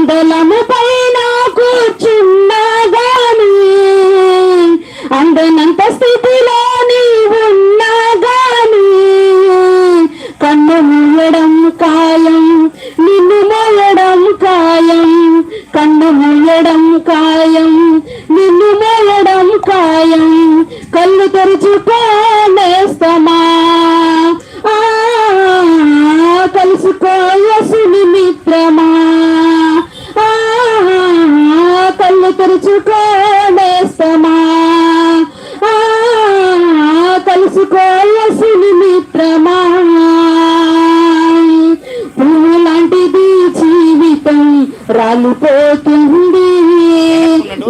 అందలము పైన కూర్చున్నగాని అందనంత స్థితిలో నీవున్నగాని కన్ను మూయడం ఖాయం, నిన్ను మోయడం ఖాయం. కన్ను మూయడం ఖాయం, నిన్ను మోయడం ఖాయం. కళ్ళు తెరుచుకోనేస్తమా కలుసుకో యేసుని మిత్రమా. కళ్ళు తెరుచుకోనేస్తమా కలుసుకో యేసుని మిత్రమా. పువ్వు లాంటిది జీవితం రాలిపోతుంది,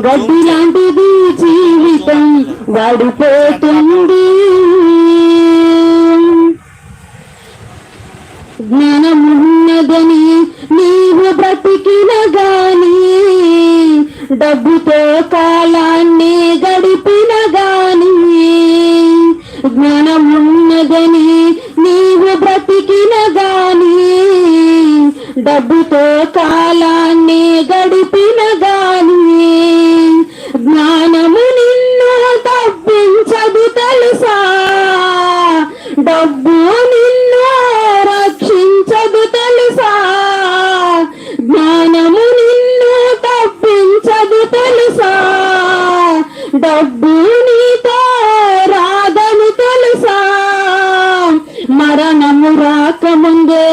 గడ్డి లాంటిది జీవితం వాడిపోతుంది. జ్ఞానమున్నదని నీవు బ్రతికిన గాని డబ్బుతో కాలాన్ని గడిపిన గాని. జ్ఞానమున్నదని నీవు బ్రతికిన గాని డబ్బుతో కాలాన్ని గడిపిన గాని. జ్ఞానము నిన్ను తప్పించదు తెలుసా, డబ్బు నిన్ను రక్షించదు తెలుసా. జ్ఞానము నిన్ను తప్పించదు తెలుసా, డబ్బు నీతో రాదని తెలుసా. మరణము రాకముందే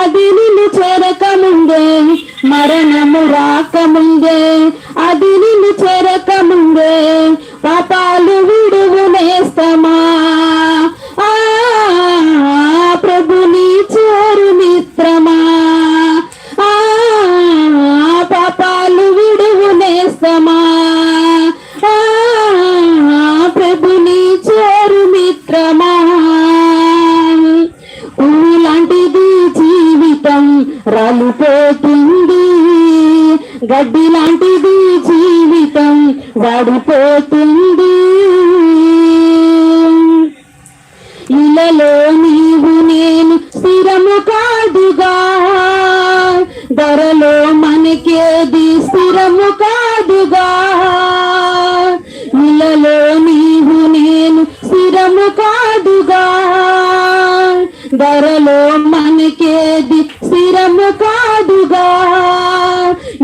అది నిన్ను చేరకముందే, మరణము రాకముందే అది నిన్ను చేరకముందే పాపాలు విడువనేస్తమా ప్రభుని చేరు మిత్రమా. పాపాలు విడువనేస్తమా ప్రభుని చేరు మిత్రమా. పువ్వు లాంటిది జీవితం రాలిపోతుంది, గడ్డి లాంటిది జీవితం వాడిపోతుంది. ఇలలో నీవు నేను స్థిరము కాదుగా, ధరలో మనకేది స్థిరము కాదుగా. ఇలలో నీవు నేను స్థిరము కాదుగా, ధరలో మనకేది స్థిరము కాదుగా.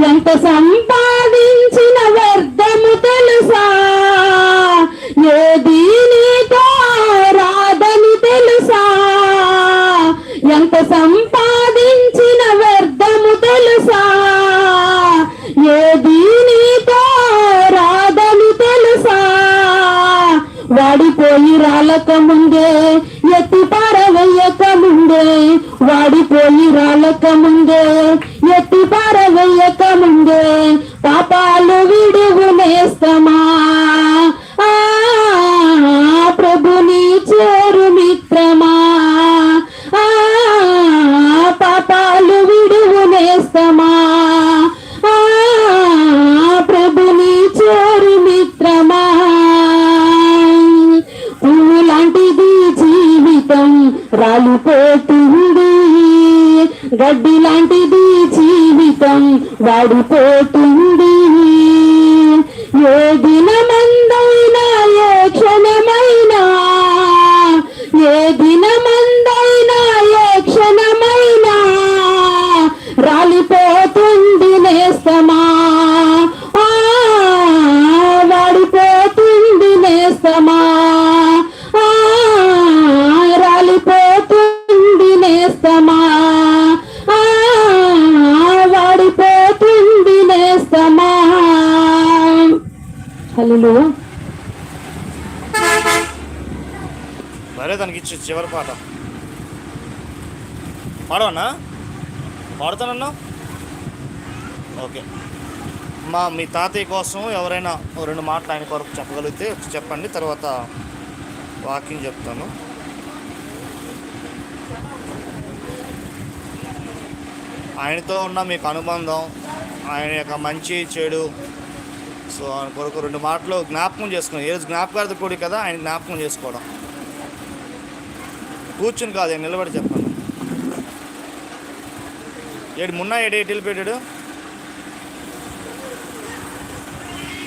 ఎంత సంపాదించిన వ్యర్థము తెలుసా, ఏది నీతో రాదని తెలుసా. ఎంత సంపాదించిన వ్యర్థము తెలుసా, ఏది నీతో రాదని తెలుసా. వాడిపోయి రాలక ముందే ఎత్తి పారవేయక ముందే, వాడిపోయి రాలక ముందే ఎత్తి పారవేయక ముందే పాపాలు విడువనేస్తమా ప్రభుని చేరు మిత్రమా. పాపాలు విడువనేస్తమా ప్రభుని చేరు మిత్రమా. పువ్వు లాంటిది జీవితం రాలిపోతుంది, గడ్డి లాంటిది జీవితం వాడిపోతుంది. ఏ దినమందైనా ఏ క్షణమైనా, ఏ దినమందైనా ఏ క్షణమైనా రాలిపోతుంది నేస్తమా వాడిపోతుంది నేస్తమా. రాలిపోతుంది నేస్తమా వాడిపోతుంది నేస్తమా. హల్లెలూయా. మరే దానికి ఇచ్చి చివరి పాట పాడవన్నా, పాడుతానన్నా. ఓకే, మీ తాతయ్య కోసం ఎవరైనా రెండు మాటలు ఆయన కొరకు చెప్పగలిగితే చెప్పండి, తర్వాత వాకింగ్ చెప్తాను. ఆయనతో ఉన్న మీకు అనుబంధం, ఆయన యొక్క మంచి చెడు, సో ఆయన కొరకు రెండు మాటలు జ్ఞాపకం చేసుకోండి. ఈరోజు జ్ఞాపకార్థ కూడి కదా, ఆయన జ్ఞాపకం చేసుకోవడం. కూర్చుని కాదు, నిలబడి చెప్పండి. ఏడు మున్నా ఏడు వెళ్ళిపోయాడు.